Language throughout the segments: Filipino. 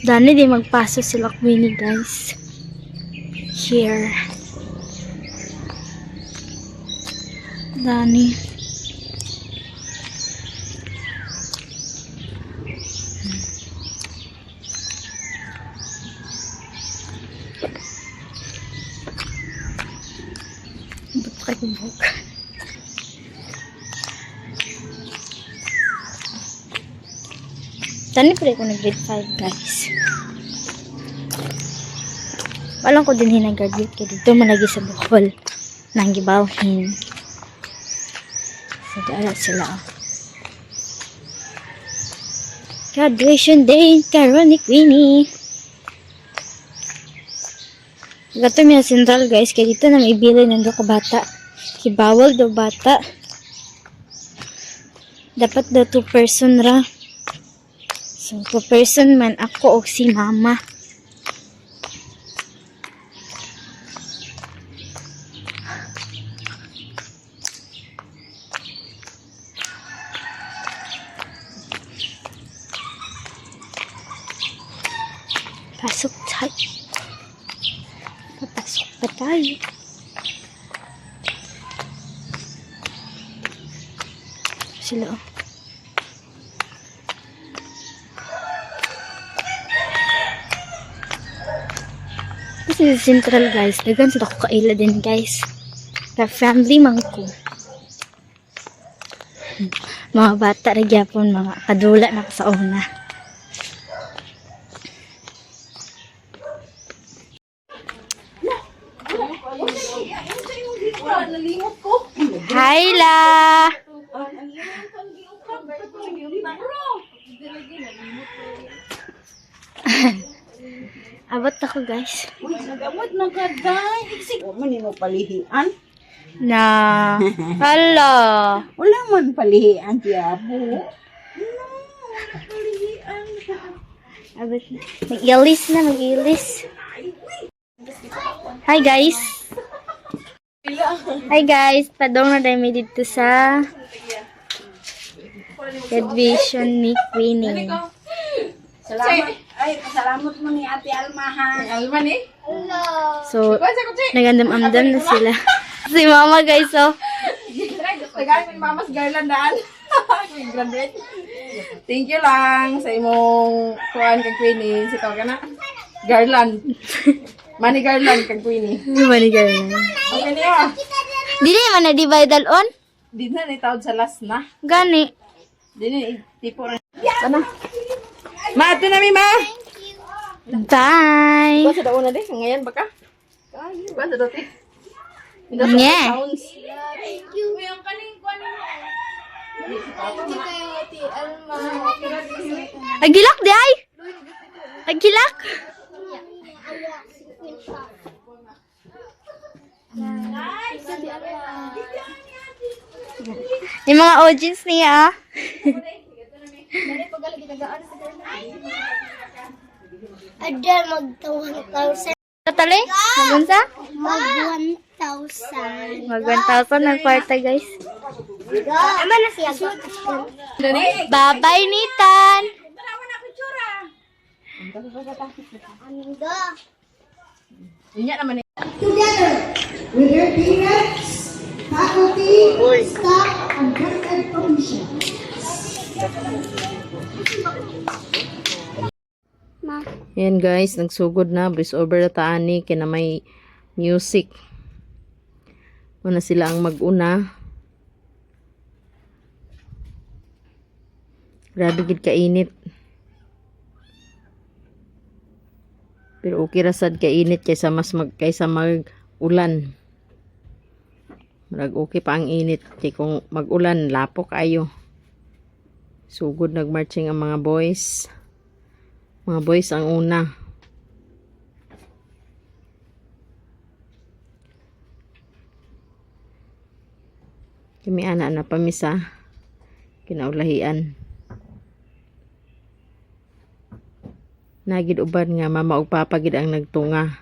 Dani di magpaso sila Queenie guys. Here. Dani. Ba't kubog? Dani pala ko nag-grade 5 guys. Walang ko din hinag-graduate ka dito malagi sa Bohol. Nang gibawhin. So, dala sila. Graduation day karon ni Queenie. Gato mi central guys. Kaya dito na may bilay ng ka bata. Kibawal daw bata. Dapat daw 2 person ra. So, 2 person man ako o si mama. Pasok tayo. Papasok pa tayo. Sila oh. Kasi sa central guys, dagan sila ko kaila din guys. Ka family man ko. Mga bata ra gyapon, mga kadula na sa una. Hi la. Abot ako guys. Uy, nagamot na ka, day. Iksik. Wala man mo palihian. Na. Hala. Wala man palihian, tiyabo. Wala palihian. Abot na. Mag-ilis na, mag-ilis. Hi guys. Hi guys. Padong na tayo may dito sa graduation ni Queenie. Salamat. Ay, pasalamat mo ni Ate Alma, ha? Alman eh? So, nagandam-andam na sila. Si mama guys, oh. Tagaan mo mamas garland daan. Graduate. Thank you lang sa imong kuan kag Queenie. Sitaw ka na. Garland. Money garland kag Queenie. Manigal na. Okay niyo. Dili man na divide on? Di na ni tawad sa last na. Gani. Di na tipo rin. Sana. Ma, ito na mi ma. Bye. Ba sa daon na di ngayon baka. Ay, ba sa dati. Nye. Thank you. Yung kaning kuan mo. Agilak di ay. Agilak. Yung mga audience niya, ah. Ada mag-1,000. Tatali? Magunsa? Mag-1,000. Mag 1,000 ng kwarta, guys. Ama na siya. Bye-bye, Nitan. Amiga. Inya naman eh. Together with their parents, faculty, staff, and granted permission. Yan guys, nagsugod na. Bris over na taani. Kina may music. Muna sila ang mag-una. Grabe gid kainit. Pero okay ra sad kainit kaysa kaysa mag-ulan. Marag okay pa ang init. Kaya kung mag-ulan, lapok ayo. Sugod nagmarching ang mga boys. Mga boys ang una. Kami anak na pamisa. Kinaulahian. Nagid uban nga mama ug papa gid ang nagtunga.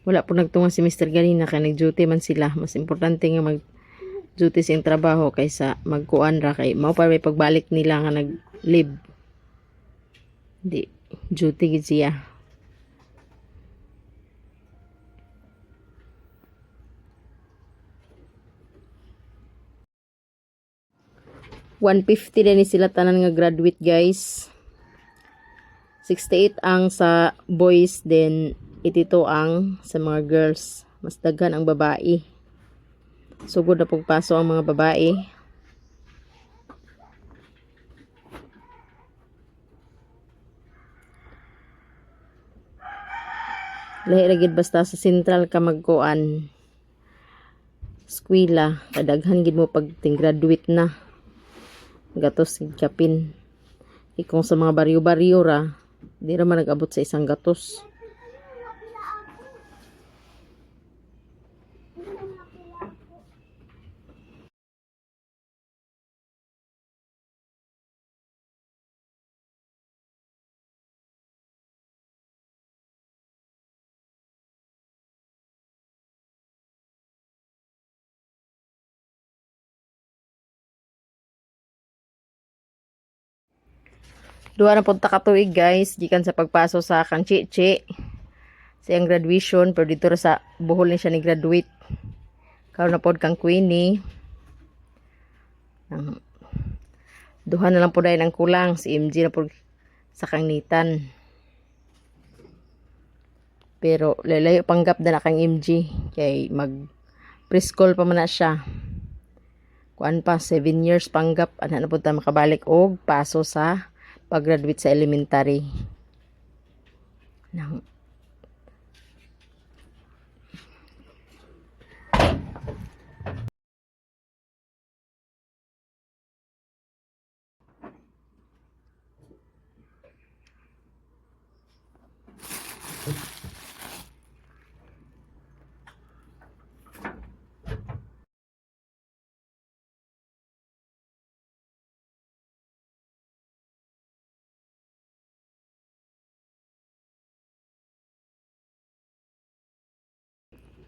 Wala po nagtunga si Mr. Ganina kay nag-duty man sila. Mas importante nga mag-duty sa trabaho kaysa magkuan ra kay mao pa may pagbalik nila nga nag-leave. Di, duty gid siya. $150 din ni sila tanan nga graduate guys. 68 ang sa boys, then 82 ang sa mga girls. Mas daghan ang babae. Sugod na pagpaso ang mga babae. Lahi ra gid basta sa Central ka magkuan. Eskwela, kadaghan gid mo pag graduate na. Gatos kapin. Kung sa mga baryo-baryo ra, di ra man nag-abot sa isang gatos. Duha na punta ka tuig guys, gikan sa pagpaso sa kang Chichi. Sa iyang graduation, pero dito ra sa Bohol ni siya ni graduate. Karon na pod kang Queenie. Duha na lang po dahil ang kulang. Si MG na po sa Kangitan. Pero lalayo panggap na kang MG. Kay mag preschool pa man na siya. Kuan pa, 7 years panggap. Ano na po tayo makabalik og paso sa pag-graduate sa elementary.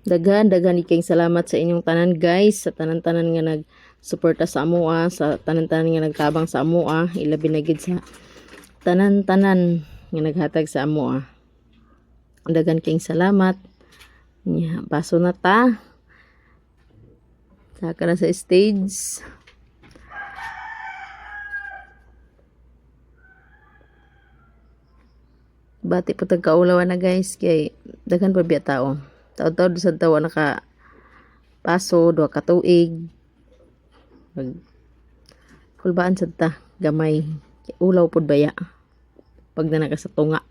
Daghan ikay salamat sa inyong tanan guys, sa tanan-tanan nga nag-suporta sa amoa, sa tanan-tanan nga nagtabang sa amoa, ilabi na gid sa tanan-tanan nga naghatag sa amoa. Daghan kayong salamat. Nya, baso na ta. Saka na sa stage. Bati po tagkaulawan na guys, kay daghan pa biya tao. Taon-taon sa tawa naka paso, 2 ka tuig. Kulbaan sa ta, gamay. Ulaw pod baya. Pag na naka sa tunga.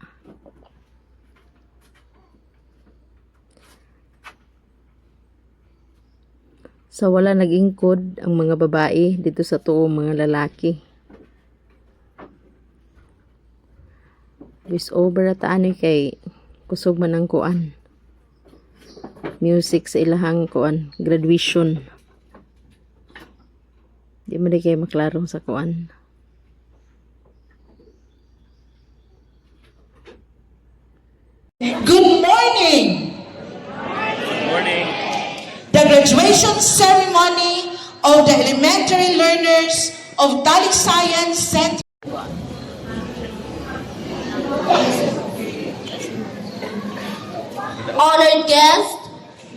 Sa wala nag-ingkod ang mga babae dito sa tuo mga lalaki. Voice over at ani kay kusog man ang kuan. Music sa ilahang kuan, graduation. Di mo di kayo maklaro sa kuan. Good morning! Good morning. The graduation ceremony of the elementary learners of Talisayas Center. Honored guests,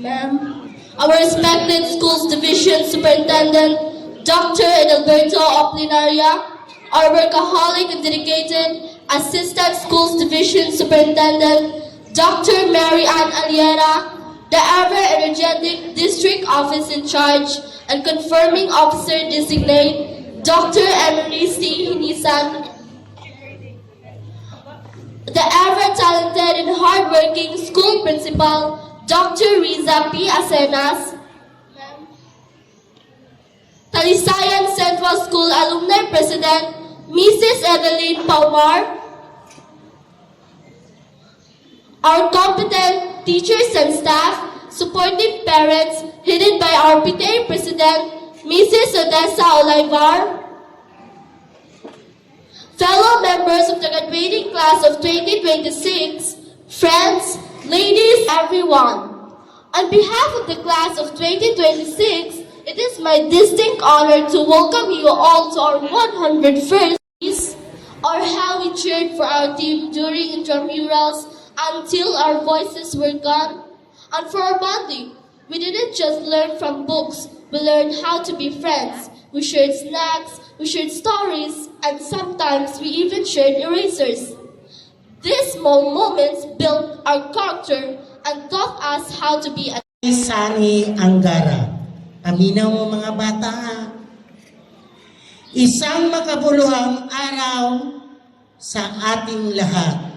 ma'am, our respected schools division superintendent, Dr. Edalberto Oplinaria, our workaholic and dedicated assistant schools division superintendent, Dr. Mary Ann Aliera, the ever-energetic district office in charge and confirming officer designate, Dr. Emily C. Hinisan, the ever-talented and hardworking school principal, Dr. Riza P. Acenas, Talisayan Central School Alumni President, Mrs. Edeline Palmar, our competent teachers and staff, supportive parents, headed by our PTA President, Mrs. Odessa Olivar, fellow members of the graduating class of 2026, friends, ladies, everyone. On behalf of the class of 2026, it is my distinct honor to welcome you all to our 101st or how we cheered for our team during intramurals until our voices were gone. And for our bonding, we didn't just learn from books, we learned how to be friends. We shared snacks, we shared stories, and sometimes we even shared erasers. These small moments built our character and taught us how to be a Sani Angara. Aminaw mo mga bata ha. Isang makabuluhang araw sa ating lahat.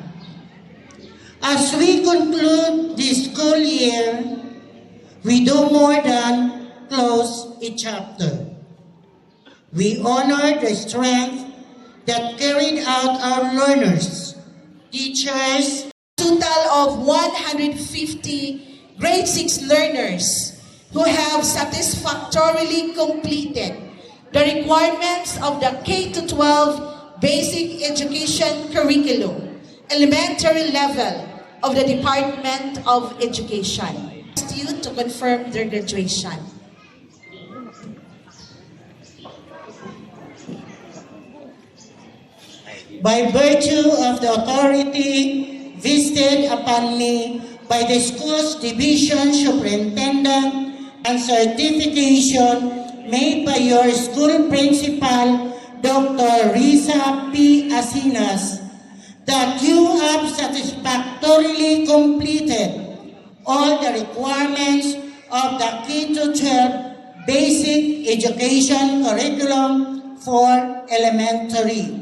As we conclude this school year, we do more than close a chapter. We honor the strength that carried out our learners, teachers, Total of 150 grade 6 learners who have satisfactorily completed the requirements of the K-12 basic education curriculum, elementary level of the Department of Education. I ask you to confirm their graduation. by virtue of the authority vested upon me by the school's division superintendent and certification made by your school principal, Dr. Risa P. Asinas, that you have satisfactorily completed all the requirements of the K-12 basic education curriculum for elementary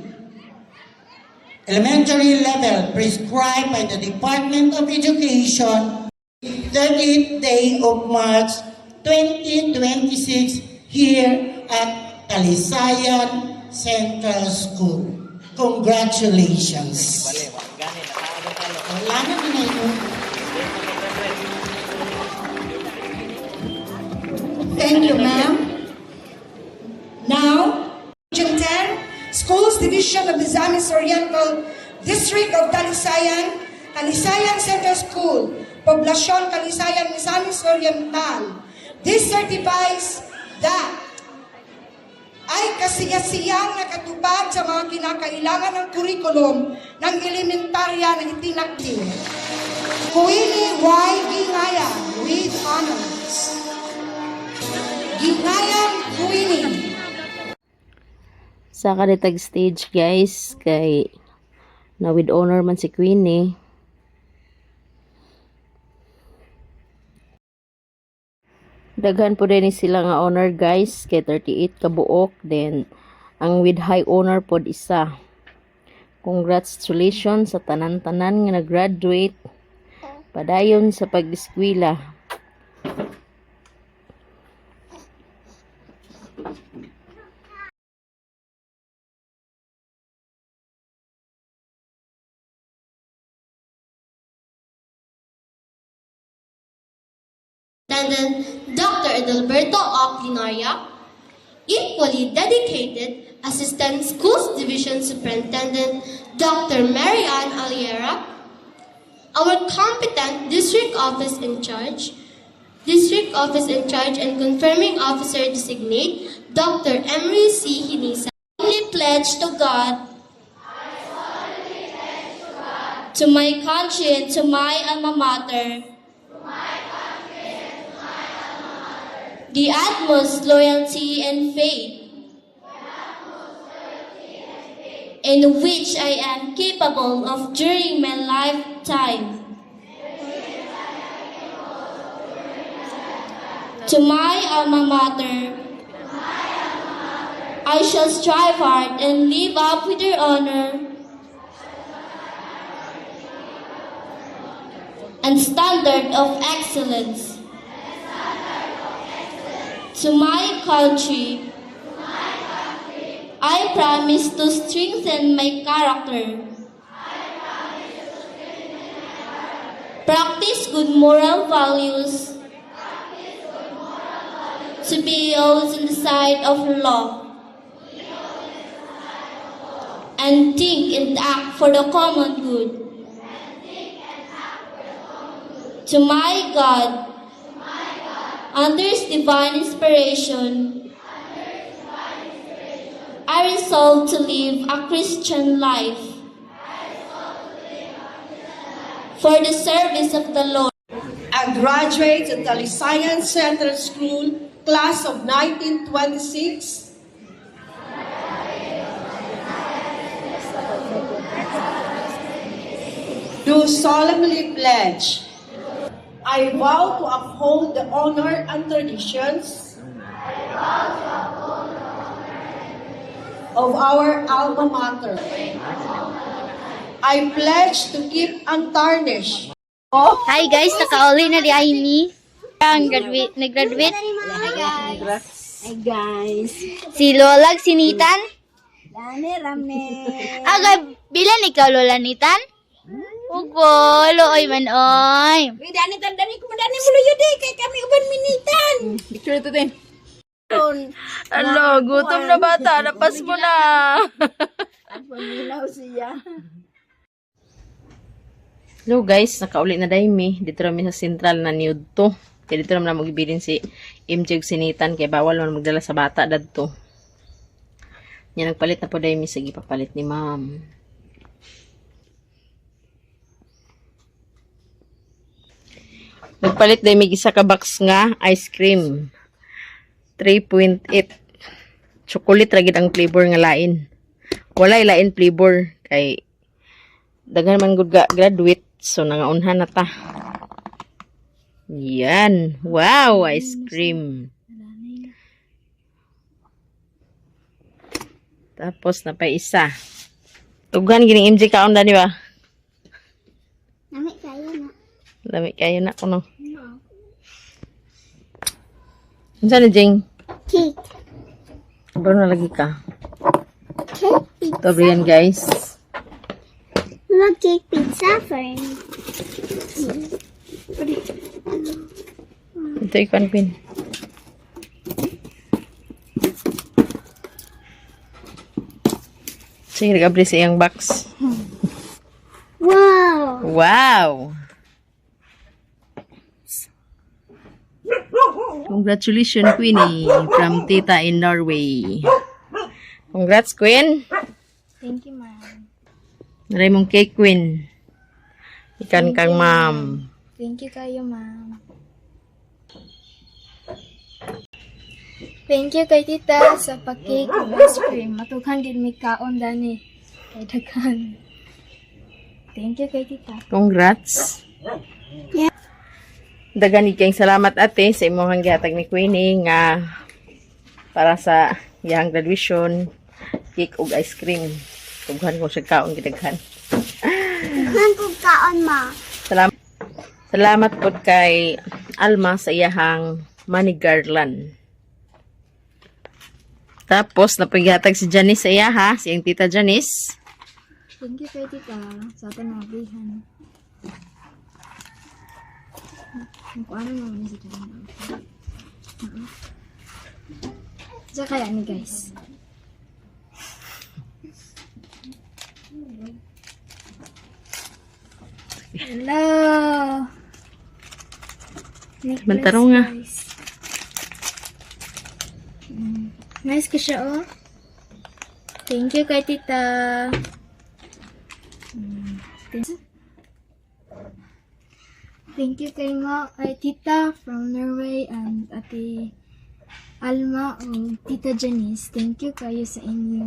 level prescribed by the Department of Education 30th day of March 2026 here at Talisayan Central School. Congratulations. Wala na ito. Thank you, ma'am. Now, Region 10, Schools Division of the Misamis Oriental District of Talisayan, Talisayan Central School, Poblacion Talisayan, Misamis Oriental. This certifies that ay kasiyasiyang nakatupad sa mga kinakailangan ng kurikulum ng elementarya na itinakdi. Kuwini Y. Gingayan with honors. Gingayan Kuwini. Sa kanitag stage guys, kay na with honor man si Queenie. Daghan po din sila nga honor guys, kay 38 kabuok, then ang with high honor pod isa. Congratulations sa tanan-tanan nga nag-graduate. Padayon sa pag-eskwela. Superintendent Dr. Adalberto Oplinaria, equally dedicated Assistant Schools Division Superintendent Dr. Marianne Aliera, our competent District Office in Charge and Confirming Officer Designate Dr. Emery C. Hinisa, solemnly pledge to God, to my country and to my alma mater, the utmost loyalty and faith in which I am capable of during my lifetime. To my alma mater, I shall strive hard and live up with your honor and standard of excellence. To my country, I promise to strengthen my character, practice good moral values, to be always in the sight of law, and think and act for the common good. To my God, under His divine inspiration, I resolve to live a Christian life for the service of the Lord. A graduate of Talisayan Central School, class of 1926. Do solemnly pledge. I vow to uphold the honor and traditions of our alma mater. I pledge to keep untarnished Hi guys, nakauli na di Amy. Ang nag-graduate. Hi guys. Si Lolag, si Nitan. Rame. Aga, bilan ikaw Lola Nitan? Ugo, looy man oy. Uy, dani ko madani mo luyo di kay kami uban minitan. Picture ito din. Hello, gutom na bata. Napas mo na. Paminaw siya. Hello guys, nakauli na dahil mi. Dito namin sa central na nude to. Kaya dito namin mag-ibilin si MJ ug sinitan. Kaya bawal man magdala sa bata dadto. Yan, nagpalit na po dahil mi. Sige, papalit ni ma'am. Nagpalit dahil may isa ka box nga ice cream. 3.8. Chocolate ragid ang flavor nga lain. Walay lain flavor. Kay daghan man gud graduate. So, nangaunhan na ta. Yan. Wow, ice cream. Tapos, napay isa. Tugan, gining MJ kaon na, di ba? Nami kayo na. Lami kayo na, kuno. Ano na, Jing? Cake. Bro na lagi ka. Cake Ito, yan, guys. Mag-cake pizza friend. Ito, ikon, Queen. Sige, nag-abri sa iyang box. Wow. Wow! Congratulations, Queenie, from Tita in Norway. Congrats, Queen. Thank you, ma'am. Naray mong cake, Queen. Ikan kang ma'am. Thank you kayo, ma'am. Thank you kay tita sa pa-cake ug ice cream. Matughan gid mi kaon dani. Kay daghan. Thank you kay tita. Congrats. Dagan kayong salamat ate sa imong gihatag ni Queenie nga para sa iyang graduation, cake ug ice cream. Tughan ko siya kaon gidaghan. Nang kung kaon ma. Salamat po kay Alma sa iyahang money garland. Tapos napagihatag si Janice sa iya ha, si iyang tita Janice. Thank you kay tita sa ating mga bihan. Kung ano naman si tita. Diyan kaya ni guys. Hello! Mantarong nga. Nice ka siya, oh. Thank you kay tita. Thank you kay tita from Norway and ate Alma o tita Janice. Thank you kayo sa inyo.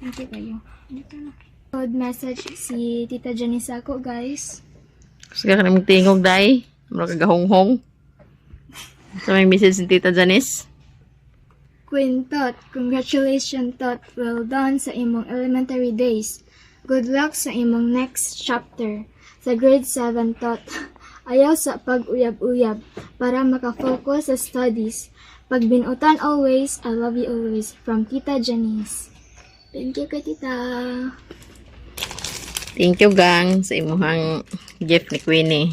Thank you kayo. Good message si tita Janice ako, guys. Gusto ka namang tingog, day. Mura kagahonghong. Sa may message ni tita Janice. Queen Tot, congratulations Tot. Well done sa imong elementary days. Good luck sa imong next chapter. Sa grade 7 Tot. Ayaw sa pag-uyab-uyab para makafocus sa studies. Pagbinutan always, I love you always. From Tita Janice. Thank you kay tita. Thank you, gang, sa imuhang gift ni Queenie.